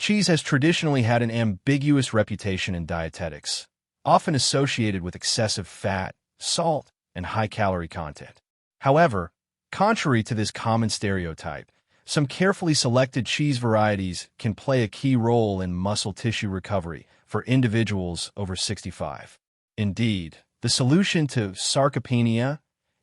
Cheese has traditionally had an ambiguous reputation in dietetics, often associated with excessive fat, salt, and high-calorie content. However, contrary to this common stereotype, some carefully selected cheese varieties can play a key role in muscle tissue recovery for individuals over 65. Indeed, the solution to sarcopenia,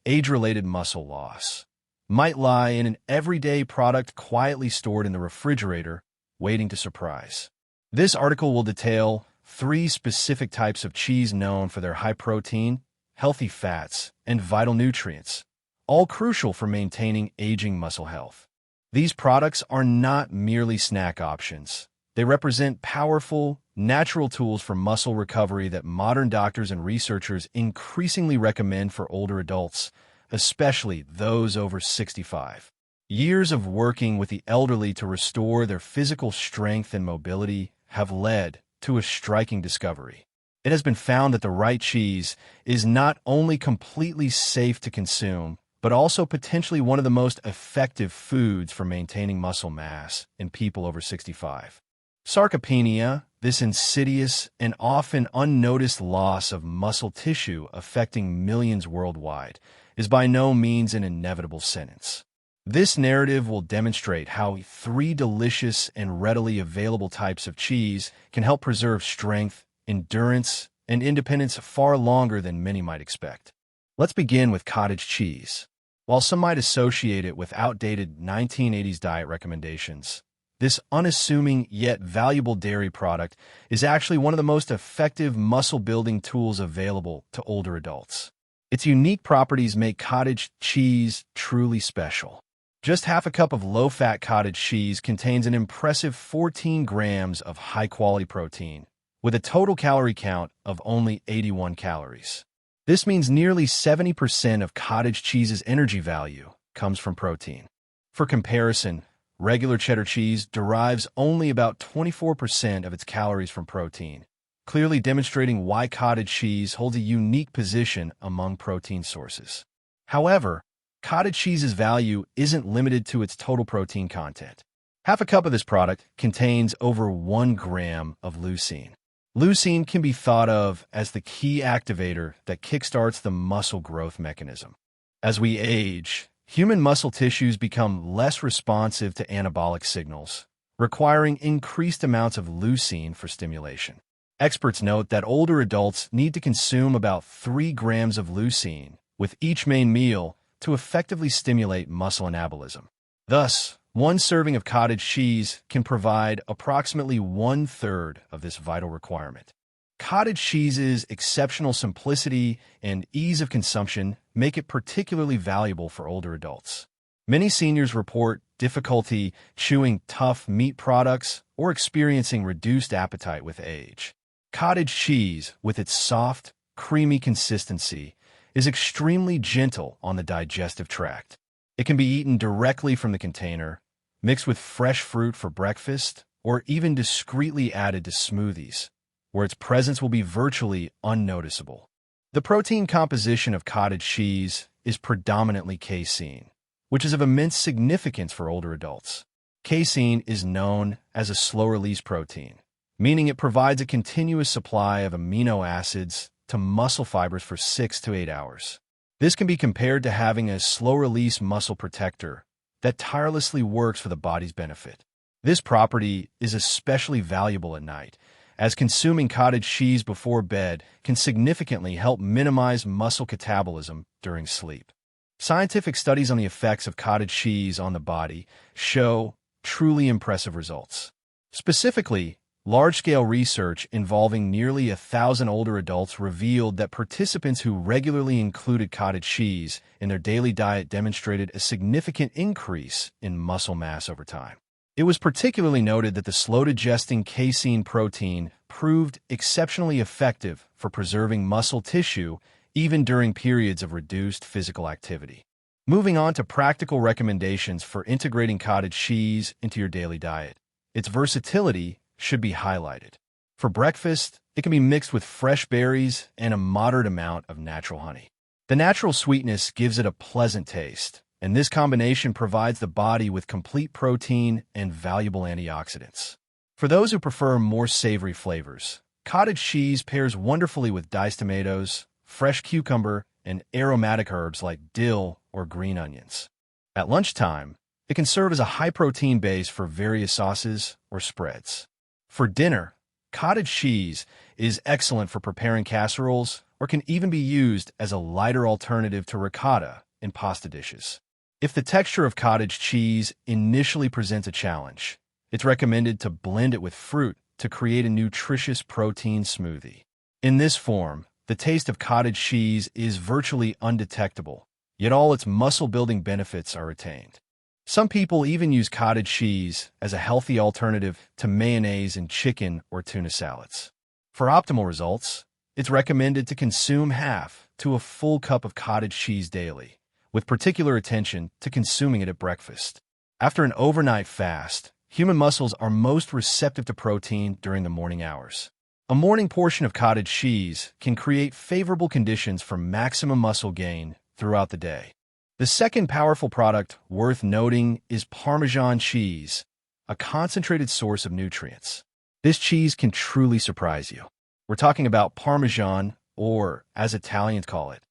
age-related muscle loss, might lie in an everyday product quietly stored in the refrigerator, waiting to surprise. This article will detail 3 specific types of cheese known for their high protein, healthy fats, and vital nutrients, all crucial for maintaining aging muscle health. These products are not merely snack options. They represent powerful, natural tools for muscle recovery that modern doctors and researchers increasingly recommend for older adults, especially those over 65. Years of working with the elderly to restore their physical strength and mobility have led to a striking discovery. It has been found that the right cheese is not only completely safe to consume, but also potentially one of the most effective foods for maintaining muscle mass in people over 65. Sarcopenia, this insidious and often unnoticed loss of muscle tissue affecting millions worldwide, is by no means an inevitable sentence. This narrative will demonstrate how 3 delicious and readily available types of cheese can help preserve strength, endurance, and independence far longer than many might expect. Let's begin with cottage cheese. While some might associate it with outdated 1980s diet recommendations, this unassuming yet valuable dairy product is actually one of the most effective muscle-building tools available to older adults. Its unique properties make cottage cheese truly special. Just half a cup of low-fat cottage cheese contains an impressive 14 grams of high-quality protein, with a total calorie count of only 81 calories. This means nearly 70% of cottage cheese's energy value comes from protein. For comparison, regular cheddar cheese derives only about 24% of its calories from protein, clearly demonstrating why cottage cheese holds a unique position among protein sources. However, cottage cheese's value isn't limited to its total protein content. Half a cup of this product contains over 1 gram of leucine. Leucine can be thought of as the key activator that kickstarts the muscle growth mechanism. As we age, human muscle tissues become less responsive to anabolic signals, requiring increased amounts of leucine for stimulation. Experts note that older adults need to consume about 3 grams of leucine with each main meal to effectively stimulate muscle anabolism. Thus, 1 serving of cottage cheese can provide approximately 1/3 of this vital requirement. Cottage cheese's exceptional simplicity and ease of consumption make it particularly valuable for older adults. Many seniors report difficulty chewing tough meat products or experiencing reduced appetite with age. Cottage cheese, with its soft, creamy consistency, is extremely gentle on the digestive tract. It can be eaten directly from the container, mixed with fresh fruit for breakfast, or even discreetly added to smoothies, where its presence will be virtually unnoticeable. The protein composition of cottage cheese is predominantly casein, which is of immense significance for older adults. Casein is known as a slow-release protein, meaning it provides a continuous supply of amino acids to muscle fibers for 6 to 8 hours. This can be compared to having a slow-release muscle protector that tirelessly works for the body's benefit. This property is especially valuable at night, as consuming cottage cheese before bed can significantly help minimize muscle catabolism during sleep. Scientific studies on the effects of cottage cheese on the body show truly impressive results. Specifically, large-scale research involving nearly 1,000 older adults revealed that participants who regularly included cottage cheese in their daily diet demonstrated a significant increase in muscle mass over time. It was particularly noted that the slow-digesting casein protein proved exceptionally effective for preserving muscle tissue even during periods of reduced physical activity. Moving on to practical recommendations for integrating cottage cheese into your daily diet. Its versatility should be highlighted. For breakfast, it can be mixed with fresh berries and a moderate amount of natural honey. The natural sweetness gives it a pleasant taste, and this combination provides the body with complete protein and valuable antioxidants. For those who prefer more savory flavors, cottage cheese pairs wonderfully with diced tomatoes, fresh cucumber, and aromatic herbs like dill or green onions. At lunchtime, it can serve as a high-protein base for various sauces or spreads. For dinner, cottage cheese is excellent for preparing casseroles or can even be used as a lighter alternative to ricotta in pasta dishes. If the texture of cottage cheese initially presents a challenge, it's recommended to blend it with fruit to create a nutritious protein smoothie. In this form, the taste of cottage cheese is virtually undetectable, yet all its muscle-building benefits are retained. Some people even use cottage cheese as a healthy alternative to mayonnaise in chicken or tuna salads. For optimal results, it's recommended to consume half to a full cup of cottage cheese daily, with particular attention to consuming it at breakfast. After an overnight fast, human muscles are most receptive to protein during the morning hours. A morning portion of cottage cheese can create favorable conditions for maximum muscle gain throughout the day. The second powerful product worth noting is Parmesan cheese, a concentrated source of nutrients. This cheese can truly surprise you. We're talking about Parmesan, or, as Italians call it,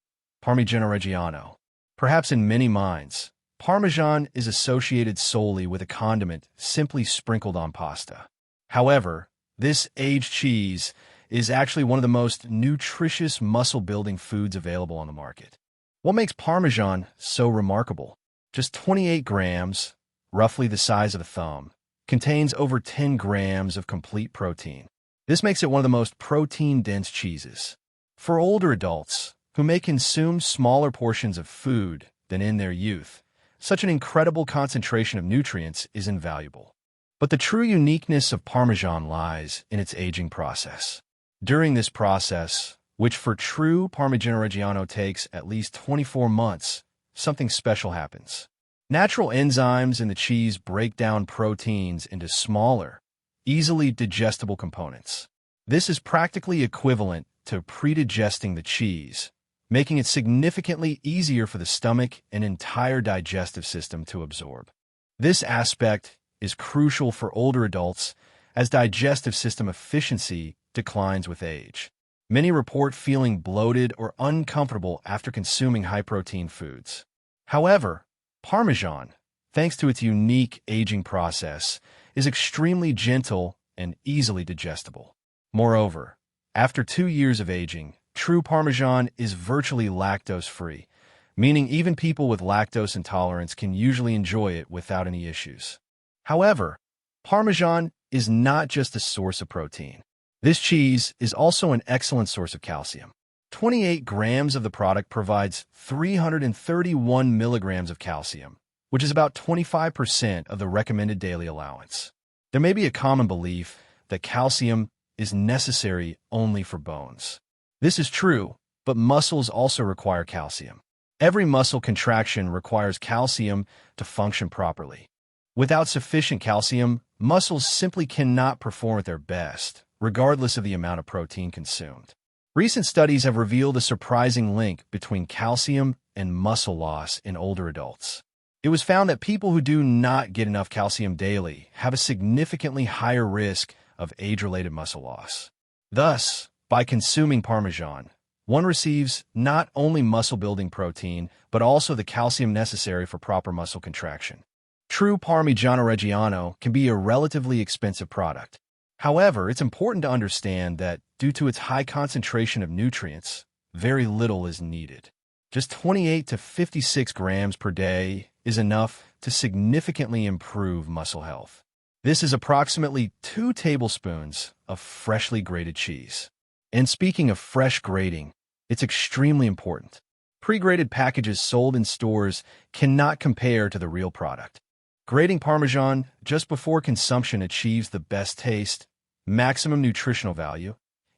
Parmigiano Reggiano. Perhaps in many minds, Parmesan is associated solely with a condiment simply sprinkled on pasta. However, this aged cheese is actually one of the most nutritious muscle-building foods available on the market. What makes Parmesan so remarkable? Just 28 grams, roughly the size of a thumb, contains over 10 grams of complete protein. This makes it one of the most protein-dense cheeses. For older adults, who may consume smaller portions of food than in their youth, such an incredible concentration of nutrients is invaluable. But the true uniqueness of Parmesan lies in its aging process. During this process, which for true Parmigiano Reggiano takes at least 24 months, something special happens. Natural enzymes in the cheese break down proteins into smaller, easily digestible components. This is practically equivalent to pre-digesting the cheese, making it significantly easier for the stomach and entire digestive system to absorb. This aspect is crucial for older adults as digestive system efficiency declines with age. Many report feeling bloated or uncomfortable after consuming high-protein foods. However, Parmesan, thanks to its unique aging process, is extremely gentle and easily digestible. Moreover, after 2 years of aging, true Parmesan is virtually lactose-free, meaning even people with lactose intolerance can usually enjoy it without any issues. However, Parmesan is not just a source of protein. This cheese is also an excellent source of calcium. 28 grams of the product provides 331 milligrams of calcium, which is about 25% of the recommended daily allowance. There may be a common belief that calcium is necessary only for bones. This is true, but muscles also require calcium. Every muscle contraction requires calcium to function properly. Without sufficient calcium, muscles simply cannot perform at their best, regardless of the amount of protein consumed. Recent studies have revealed a surprising link between calcium and muscle loss in older adults. It was found that people who do not get enough calcium daily have a significantly higher risk of age-related muscle loss. Thus, by consuming Parmesan, one receives not only muscle-building protein, but also the calcium necessary for proper muscle contraction. True Parmigiano Reggiano can be a relatively expensive product. However, it's important to understand that due to its high concentration of nutrients, very little is needed. Just 28 to 56 grams per day is enough to significantly improve muscle health. This is approximately 2 tablespoons of freshly grated cheese. And speaking of fresh grating, it's extremely important. Pre-grated packages sold in stores cannot compare to the real product. Grating Parmesan just before consumption achieves the best taste, maximum nutritional value,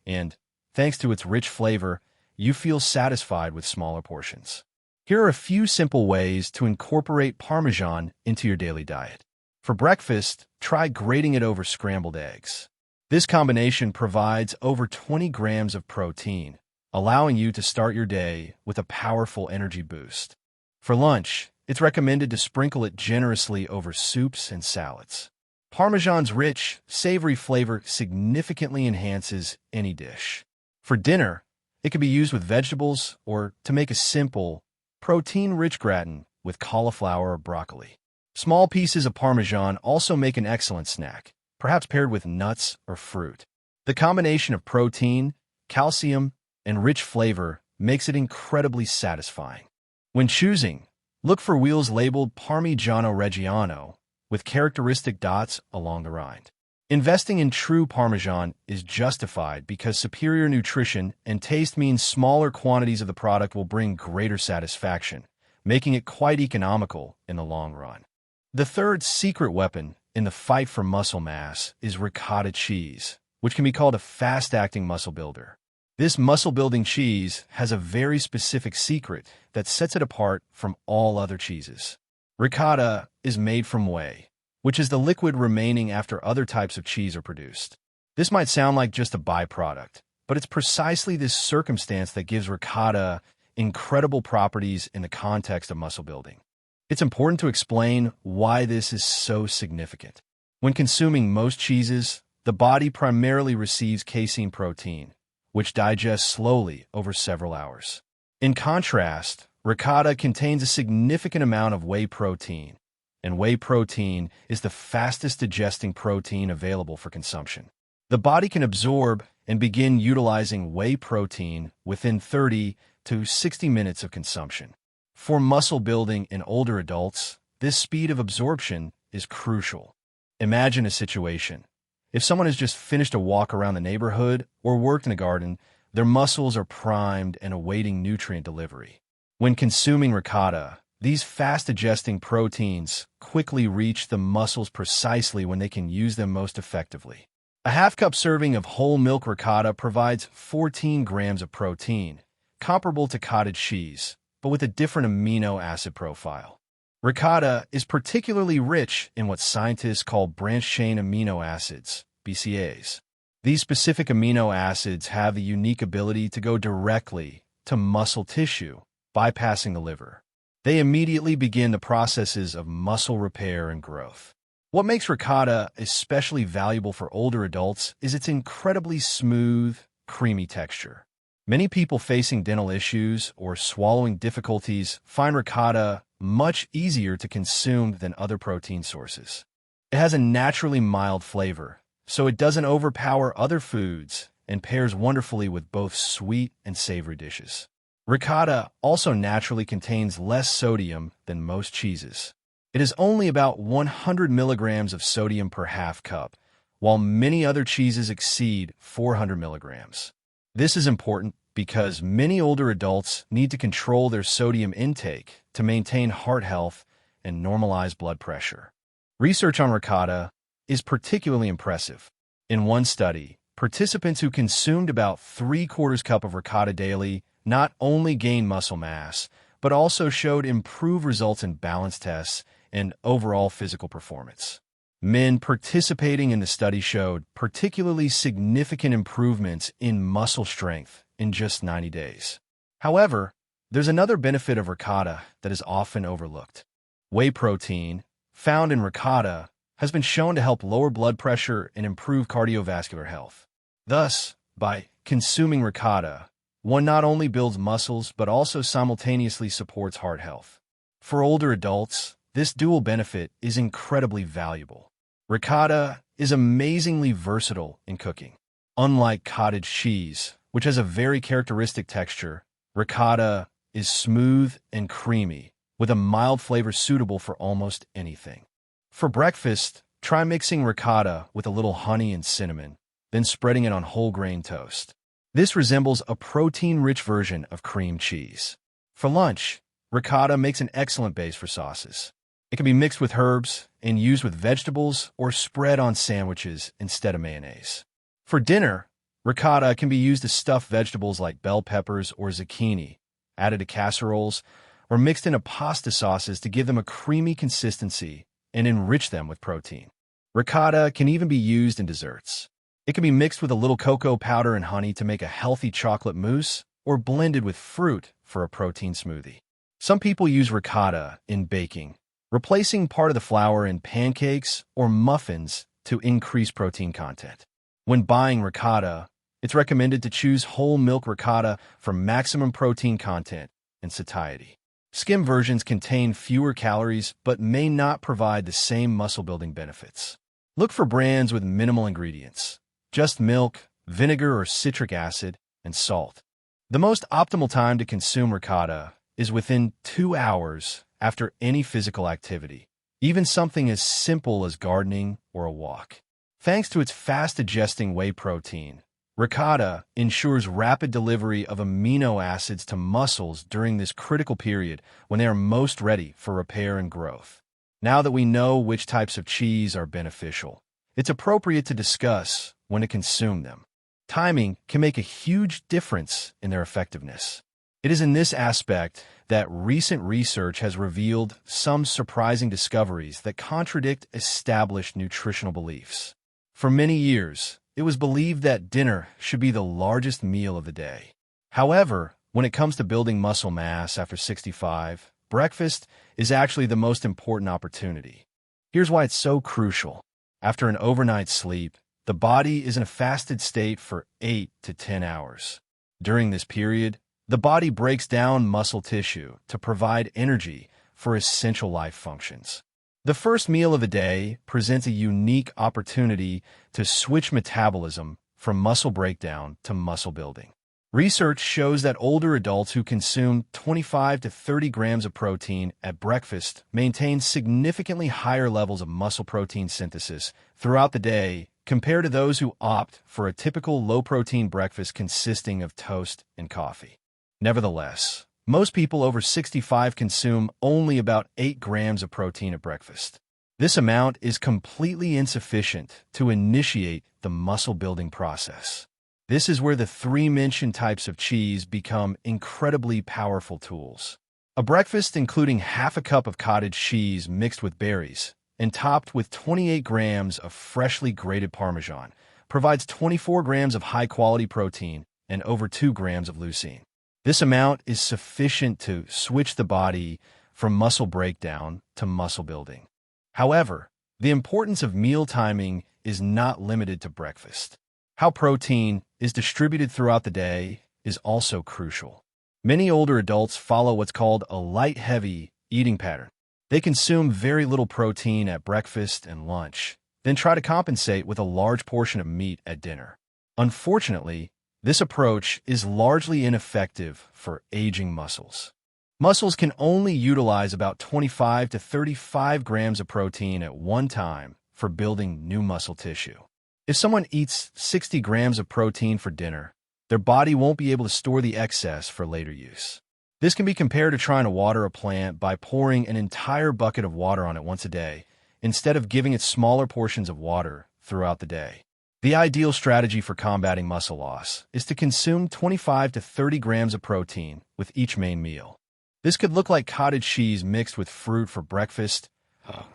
and, thanks to its rich flavor, you feel satisfied with smaller portions. Here are a few simple ways to incorporate Parmesan into your daily diet. For breakfast, try grating it over scrambled eggs. This combination provides over 20 grams of protein, allowing you to start your day with a powerful energy boost. For lunch, it's recommended to sprinkle it generously over soups and salads. Parmesan's rich, savory flavor significantly enhances any dish. For dinner, it can be used with vegetables or to make a simple, protein-rich gratin with cauliflower or broccoli. Small pieces of Parmesan also make an excellent snack, perhaps paired with nuts or fruit. The combination of protein, calcium, and rich flavor makes it incredibly satisfying. When choosing, look for wheels labeled Parmigiano Reggiano with characteristic dots along the rind. Investing in true Parmesan is justified because superior nutrition and taste means smaller quantities of the product will bring greater satisfaction, making it quite economical in the long run. The third secret weapon in the fight for muscle mass is ricotta cheese, which can be called a fast-acting muscle builder. This muscle-building cheese has a very specific secret that sets it apart from all other cheeses. Ricotta is made from whey, which is the liquid remaining after other types of cheese are produced. This might sound like just a byproduct, but it's precisely this circumstance that gives ricotta incredible properties in the context of muscle building. It's important to explain why this is so significant. When consuming most cheeses, the body primarily receives casein protein, which digests slowly over several hours. In contrast, ricotta contains a significant amount of whey protein, and whey protein is the fastest digesting protein available for consumption. The body can absorb and begin utilizing whey protein within 30 to 60 minutes of consumption. For muscle building in older adults, this speed of absorption is crucial. Imagine a situation. If someone has just finished a walk around the neighborhood or worked in a garden, their muscles are primed and awaiting nutrient delivery. When consuming ricotta, these fast-digesting proteins quickly reach the muscles precisely when they can use them most effectively. A half-cup serving of whole milk ricotta provides 14 grams of protein, comparable to cottage cheese, but with a different amino acid profile. Ricotta is particularly rich in what scientists call branched-chain amino acids, BCAAs. These specific amino acids have the unique ability to go directly to muscle tissue, bypassing the liver. They immediately begin the processes of muscle repair and growth. What makes ricotta especially valuable for older adults is its incredibly smooth, creamy texture. Many people facing dental issues or swallowing difficulties find ricotta much easier to consume than other protein sources. It has a naturally mild flavor, so it doesn't overpower other foods and pairs wonderfully with both sweet and savory dishes. Ricotta also naturally contains less sodium than most cheeses. It is only about 100 milligrams of sodium per half cup, while many other cheeses exceed 400 milligrams. This is important because many older adults need to control their sodium intake to maintain heart health and normalize blood pressure. Research on ricotta is particularly impressive. In one study, participants who consumed about 3/4 cup of ricotta daily not only gained muscle mass, but also showed improved results in balance tests and overall physical performance. Men participating in the study showed particularly significant improvements in muscle strength in just 90 days. However, there's another benefit of ricotta that is often overlooked. Whey protein, found in ricotta, has been shown to help lower blood pressure and improve cardiovascular health. Thus, by consuming ricotta, one not only builds muscles but also simultaneously supports heart health. For older adults, this dual benefit is incredibly valuable. Ricotta is amazingly versatile in cooking. Unlike cottage cheese, which has a very characteristic texture, ricotta is smooth and creamy, with a mild flavor suitable for almost anything. For breakfast, try mixing ricotta with a little honey and cinnamon, then spreading it on whole grain toast. This resembles a protein-rich version of cream cheese. For lunch, ricotta makes an excellent base for sauces. It can be mixed with herbs and used with vegetables or spread on sandwiches instead of mayonnaise. For dinner, ricotta can be used to stuff vegetables like bell peppers or zucchini, added to casseroles, or mixed into pasta sauces to give them a creamy consistency and enrich them with protein. Ricotta can even be used in desserts. It can be mixed with a little cocoa powder and honey to make a healthy chocolate mousse, or blended with fruit for a protein smoothie. Some people use ricotta in baking. replacing part of the flour in pancakes or muffins to increase protein content. When buying ricotta, it's recommended to choose whole milk ricotta for maximum protein content and satiety. Skim versions contain fewer calories but may not provide the same muscle-building benefits. Look for brands with minimal ingredients, just milk, vinegar or citric acid, and salt. The most optimal time to consume ricotta is within 2 hours after any physical activity, even something as simple as gardening or a walk. Thanks to its fast-digesting whey protein, ricotta ensures rapid delivery of amino acids to muscles during this critical period when they are most ready for repair and growth. Now that we know which types of cheese are beneficial, it's appropriate to discuss when to consume them. Timing can make a huge difference in their effectiveness. It is in this aspect that recent research has revealed some surprising discoveries that contradict established nutritional beliefs. For many years, it was believed that dinner should be the largest meal of the day. However, when it comes to building muscle mass after 65, breakfast is actually the most important opportunity. Here's why it's so crucial. After an overnight sleep, the body is in a fasted state for 8 to 10 hours. During this period, the body breaks down muscle tissue to provide energy for essential life functions. The first meal of the day presents a unique opportunity to switch metabolism from muscle breakdown to muscle building. Research shows that older adults who consume 25 to 30 grams of protein at breakfast maintain significantly higher levels of muscle protein synthesis throughout the day compared to those who opt for a typical low-protein breakfast consisting of toast and coffee. Nevertheless, most people over 65 consume only about 8 grams of protein at breakfast. This amount is completely insufficient to initiate the muscle-building process. This is where the three mentioned types of cheese become incredibly powerful tools. A breakfast including half a cup of cottage cheese mixed with berries and topped with 28 grams of freshly grated Parmesan provides 24 grams of high-quality protein and over 2 grams of leucine. This amount is sufficient to switch the body from muscle breakdown to muscle building. However, the importance of meal timing is not limited to breakfast. How protein is distributed throughout the day is also crucial. Many older adults follow what's called a light-heavy eating pattern. They consume very little protein at breakfast and lunch, then try to compensate with a large portion of meat at dinner. Unfortunately, this approach is largely ineffective for aging muscles. Muscles can only utilize about 25 to 35 grams of protein at one time for building new muscle tissue. If someone eats 60 grams of protein for dinner, their body won't be able to store the excess for later use. This can be compared to trying to water a plant by pouring an entire bucket of water on it once a day, instead of giving it smaller portions of water throughout the day. The ideal strategy for combating muscle loss is to consume 25 to 30 grams of protein with each main meal. This could look like cottage cheese mixed with fruit for breakfast,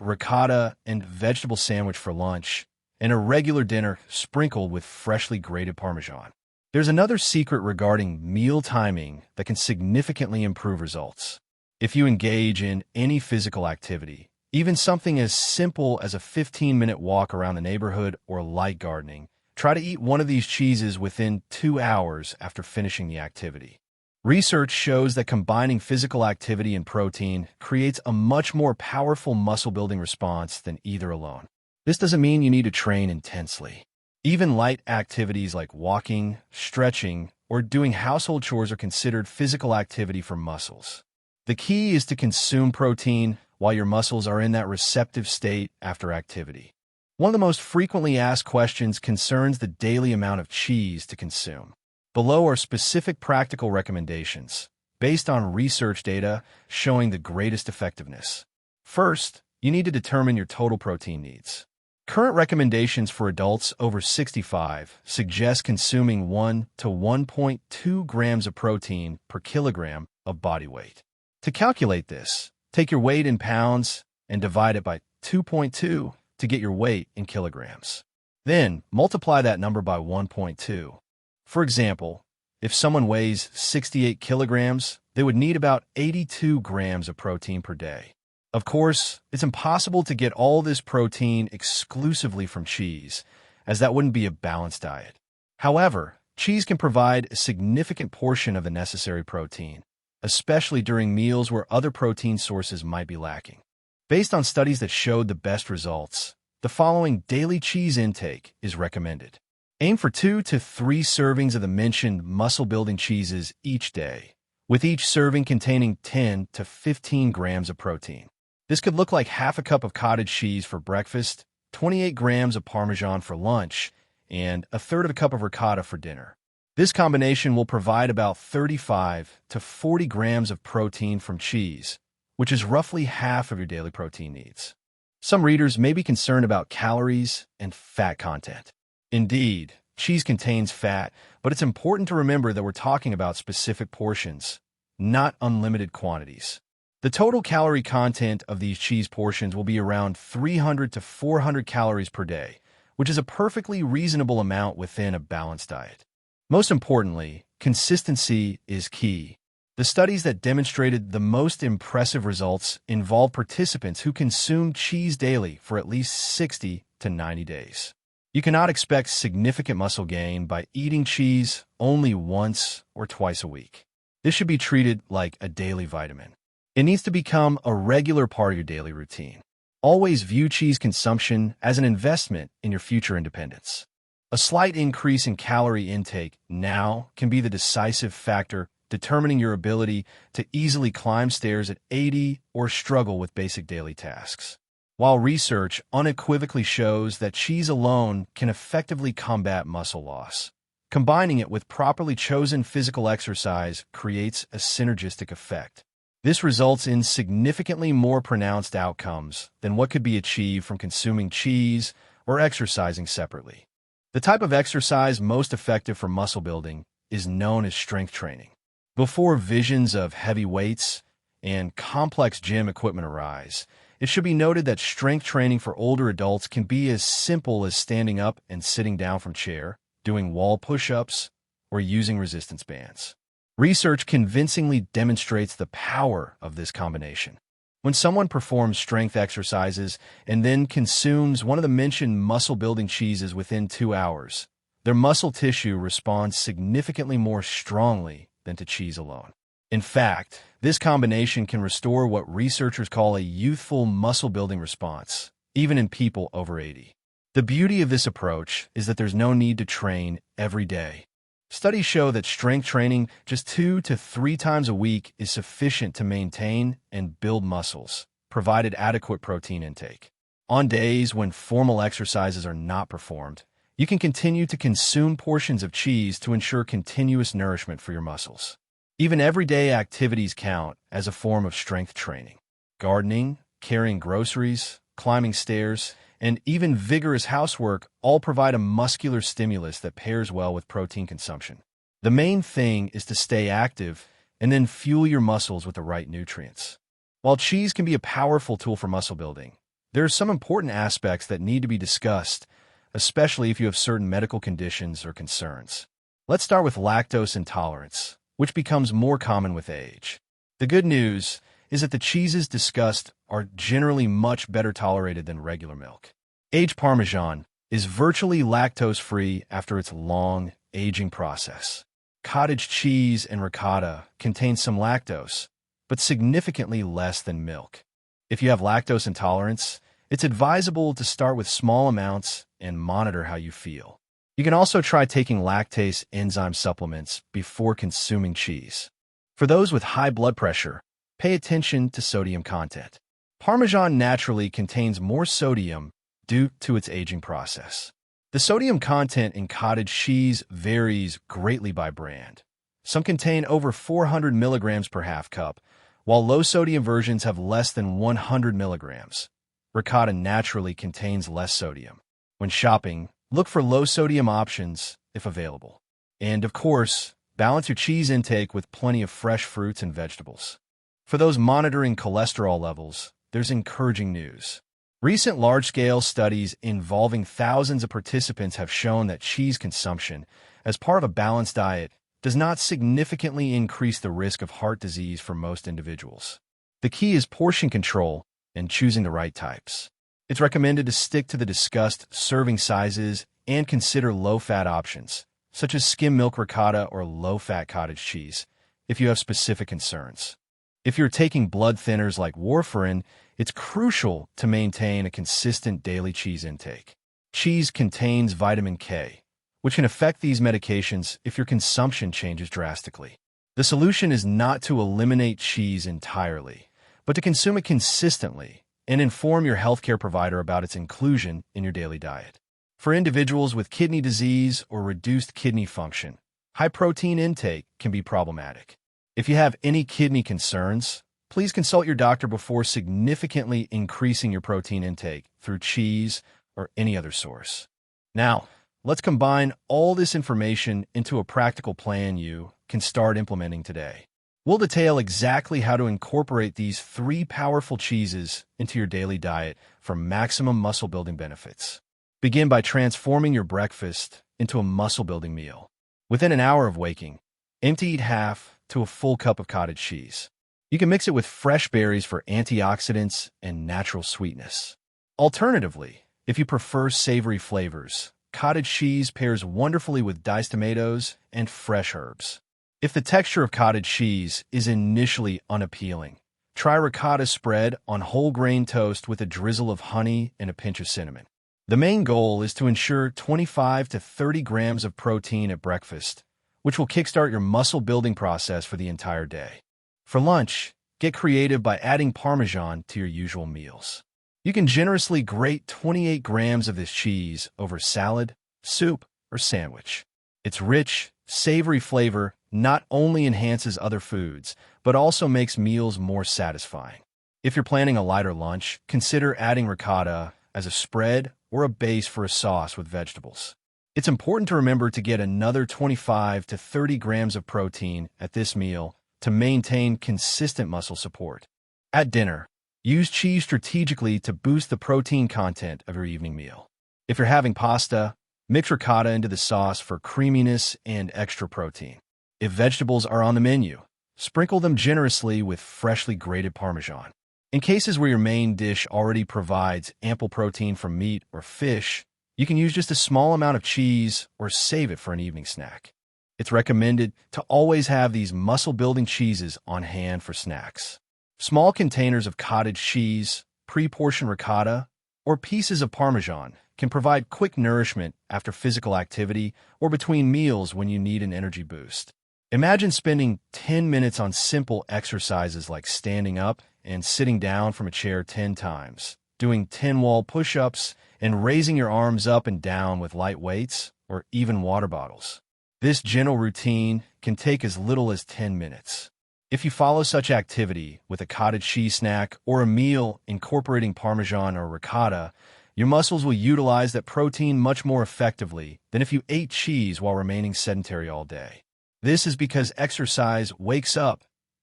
ricotta and vegetable sandwich for lunch, and a regular dinner sprinkled with freshly grated Parmesan. There's another secret regarding meal timing that can significantly improve results. If you engage in any physical activity, even something as simple as a 15-minute walk around the neighborhood or light gardening, try to eat one of these cheeses within 2 hours after finishing the activity. Research shows that combining physical activity and protein creates a much more powerful muscle-building response than either alone. This doesn't mean you need to train intensely. Even light activities like walking, stretching, or doing household chores are considered physical activity for muscles. The key is to consume protein while your muscles are in that receptive state after activity. One of the most frequently asked questions concerns the daily amount of cheese to consume. Below are specific practical recommendations based on research data showing the greatest effectiveness. First, you need to determine your total protein needs. Current recommendations for adults over 65 suggest consuming 1 to 1.2 grams of protein per kilogram of body weight. To calculate this, take your weight in pounds and divide it by 2.2 to get your weight in kilograms. Then, multiply that number by 1.2. For example, if someone weighs 68 kilograms, they would need about 82 grams of protein per day. Of course, it's impossible to get all this protein exclusively from cheese, as that wouldn't be a balanced diet. However, cheese can provide a significant portion of the necessary protein, especially during meals where other protein sources might be lacking. Based on studies that showed the best results, the following daily cheese intake is recommended. Aim for 2 to 3 servings of the mentioned muscle-building cheeses each day, with each serving containing 10 to 15 grams of protein. This could look like half a cup of cottage cheese for breakfast, 28 grams of Parmesan for lunch, and a third of a cup of ricotta for dinner. This combination will provide about 35 to 40 grams of protein from cheese, which is roughly half of your daily protein needs. Some readers may be concerned about calories and fat content. Indeed, cheese contains fat, but it's important to remember that we're talking about specific portions, not unlimited quantities. The total calorie content of these cheese portions will be around 300 to 400 calories per day, which is a perfectly reasonable amount within a balanced diet. Most importantly, consistency is key. The studies that demonstrated the most impressive results involved participants who consumed cheese daily for at least 60 to 90 days. You cannot expect significant muscle gain by eating cheese only once or twice a week. This should be treated like a daily vitamin. It needs to become a regular part of your daily routine. Always view cheese consumption as an investment in your future independence. A slight increase in calorie intake now can be the decisive factor determining your ability to easily climb stairs at 80 or struggle with basic daily tasks. While research unequivocally shows that cheese alone can effectively combat muscle loss, combining it with properly chosen physical exercise creates a synergistic effect. This results in significantly more pronounced outcomes than what could be achieved from consuming cheese or exercising separately. The type of exercise most effective for muscle building is known as strength training. Before visions of heavy weights and complex gym equipment arise, it should be noted that strength training for older adults can be as simple as standing up and sitting down from chair, doing wall push-ups, or using resistance bands. Research convincingly demonstrates the power of this combination. When someone performs strength exercises and then consumes one of the mentioned muscle-building cheeses within 2 hours, their muscle tissue responds significantly more strongly than to cheese alone. In fact, this combination can restore what researchers call a youthful muscle-building response, even in people over 80. The beauty of this approach is that there's no need to train every day. Studies show that strength training just 2 to 3 times a week is sufficient to maintain and build muscles, provided adequate protein intake. On days when formal exercises are not performed, you can continue to consume portions of cheese to ensure continuous nourishment for your muscles. Even everyday activities count as a form of strength training. Gardening, carrying groceries, climbing stairs, and even vigorous housework all provide a muscular stimulus that pairs well with protein consumption. The main thing is to stay active and then fuel your muscles with the right nutrients. While cheese can be a powerful tool for muscle building, there are some important aspects that need to be discussed, especially if you have certain medical conditions or concerns. Let's start with lactose intolerance, which becomes more common with age. The good news is that the cheeses discussed are generally much better tolerated than regular milk. Aged Parmesan is virtually lactose-free after its long aging process. Cottage cheese and ricotta contain some lactose, but significantly less than milk. If you have lactose intolerance, it's advisable to start with small amounts and monitor how you feel. You can also try taking lactase enzyme supplements before consuming cheese. For those with high blood pressure, pay attention to sodium content. Parmesan naturally contains more sodium due to its aging process. The sodium content in cottage cheese varies greatly by brand. Some contain over 400 milligrams per half cup, while low-sodium versions have less than 100 milligrams. Ricotta naturally contains less sodium. When shopping, look for low-sodium options if available. And, of course, balance your cheese intake with plenty of fresh fruits and vegetables. For those monitoring cholesterol levels, there's encouraging news. Recent large-scale studies involving thousands of participants have shown that cheese consumption, as part of a balanced diet, does not significantly increase the risk of heart disease for most individuals. The key is portion control and choosing the right types. It's recommended to stick to the discussed serving sizes and consider low-fat options, such as skim milk ricotta or low-fat cottage cheese, if you have specific concerns. If you're taking blood thinners like warfarin, it's crucial to maintain a consistent daily cheese intake. Cheese contains vitamin K, which can affect these medications if your consumption changes drastically. The solution is not to eliminate cheese entirely, but to consume it consistently and inform your healthcare provider about its inclusion in your daily diet. For individuals with kidney disease or reduced kidney function, high protein intake can be problematic. If you have any kidney concerns, please consult your doctor before significantly increasing your protein intake through cheese or any other source. Now, let's combine all this information into a practical plan you can start implementing today. We'll detail exactly how to incorporate these 3 powerful cheeses into your daily diet for maximum muscle-building benefits. Begin by transforming your breakfast into a muscle-building meal. Within an hour of waking, aim to eat half to a full cup of cottage cheese. You can mix it with fresh berries for antioxidants and natural sweetness. Alternatively, if you prefer savory flavors, cottage cheese pairs wonderfully with diced tomatoes and fresh herbs. If the texture of cottage cheese is initially unappealing, try ricotta spread on whole grain toast with a drizzle of honey and a pinch of cinnamon. The main goal is to ensure 25 to 30 grams of protein at breakfast, which will kickstart your muscle-building process for the entire day. For lunch, get creative by adding Parmesan to your usual meals. You can generously grate 28 grams of this cheese over salad, soup, or sandwich. Its rich, savory flavor not only enhances other foods, but also makes meals more satisfying. If you're planning a lighter lunch, consider adding ricotta as a spread or a base for a sauce with vegetables. It's important to remember to get another 25 to 30 grams of protein at this meal to maintain consistent muscle support. At dinner, use cheese strategically to boost the protein content of your evening meal. If you're having pasta, mix ricotta into the sauce for creaminess and extra protein. If vegetables are on the menu, sprinkle them generously with freshly grated Parmesan. In cases where your main dish already provides ample protein from meat or fish, you can use just a small amount of cheese or save it for an evening snack. It's recommended to always have these muscle-building cheeses on hand for snacks. Small containers of cottage cheese, pre-portioned ricotta, or pieces of Parmesan can provide quick nourishment after physical activity or between meals when you need an energy boost. Imagine spending 10 minutes on simple exercises like standing up and sitting down from a chair 10 times, doing 10 wall push-ups, and raising your arms up and down with light weights or even water bottles. This gentle routine can take as little as 10 minutes. If you follow such activity with a cottage cheese snack or a meal incorporating Parmesan or ricotta, your muscles will utilize that protein much more effectively than if you ate cheese while remaining sedentary all day. This is because exercise wakes up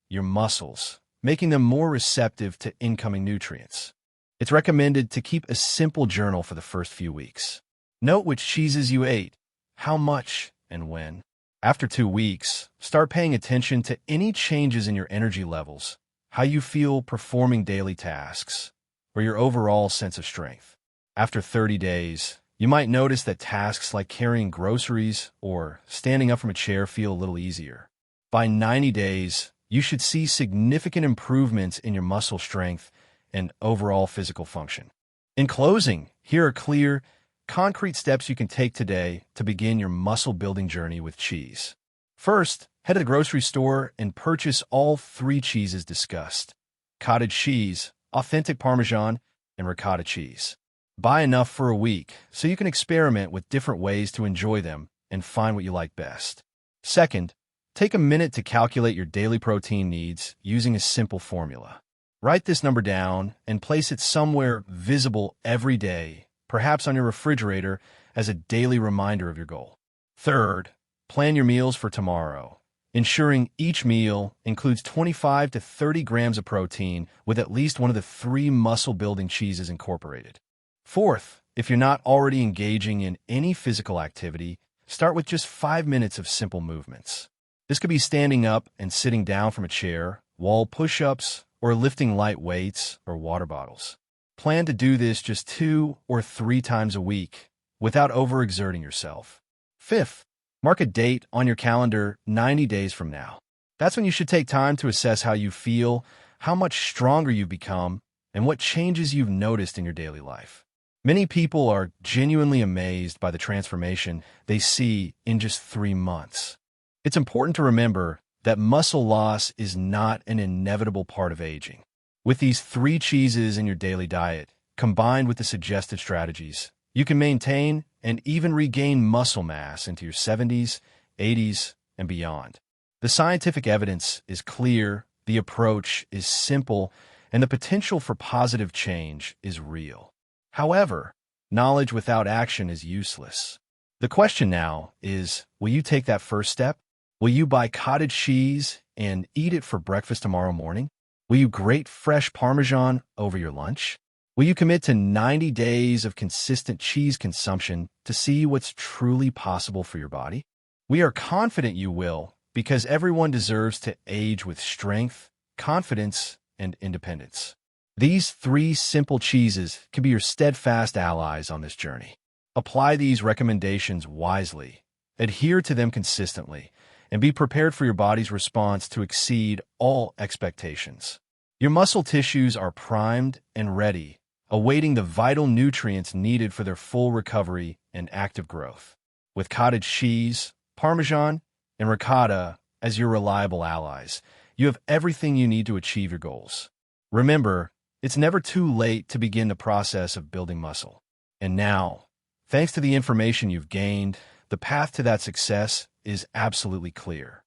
your muscles, making them more receptive to incoming nutrients. It's recommended to keep a simple journal for the first few weeks. Note which cheeses you ate, how much, and when. After 2 weeks, start paying attention to any changes in your energy levels, how you feel performing daily tasks, or your overall sense of strength. After 30 days, you might notice that tasks like carrying groceries or standing up from a chair feel a little easier. By 90 days, you should see significant improvements in your muscle strength and overall physical function. In closing, here are clear, concrete steps you can take today to begin your muscle-building journey with cheese. First, head to the grocery store and purchase all 3 cheeses discussed: cottage cheese, authentic Parmesan, and ricotta cheese. Buy enough for a week so you can experiment with different ways to enjoy them and find what you like best. Second, take a minute to calculate your daily protein needs using a simple formula. Write this number down and place it somewhere visible every day, perhaps on your refrigerator, as a daily reminder of your goal. Third, plan your meals for tomorrow, ensuring each meal includes 25 to 30 grams of protein with at least one of the 3 muscle-building cheeses incorporated. Fourth, if you're not already engaging in any physical activity, start with just 5 minutes of simple movements. This could be standing up and sitting down from a chair, wall push-ups, or lifting light weights or water bottles. Plan to do this just 2 or 3 times a week without overexerting yourself. Fifth, mark a date on your calendar 90 days from now. That's when you should take time to assess how you feel, how much stronger you've become, and what changes you've noticed in your daily life. Many people are genuinely amazed by the transformation they see in just 3 months. It's important to remember that muscle loss is not an inevitable part of aging. With these 3 cheeses in your daily diet, combined with the suggested strategies, you can maintain and even regain muscle mass into your 70s, 80s, and beyond. The scientific evidence is clear, the approach is simple, and the potential for positive change is real. However, knowledge without action is useless. The question now is, will you take that first step? Will you buy cottage cheese and eat it for breakfast tomorrow morning? Will you grate fresh Parmesan over your lunch? Will you commit to 90 days of consistent cheese consumption to see what's truly possible for your body? We are confident you will, because everyone deserves to age with strength, confidence, and independence. These 3 simple cheeses can be your steadfast allies on this journey. Apply these recommendations wisely, adhere to them consistently, and be prepared for your body's response to exceed all expectations. Your muscle tissues are primed and ready, awaiting the vital nutrients needed for their full recovery and active growth. With cottage cheese, Parmesan, and ricotta as your reliable allies, you have everything you need to achieve your goals. Remember, it's never too late to begin the process of building muscle. And now, thanks to the information you've gained, the path to that success is absolutely clear.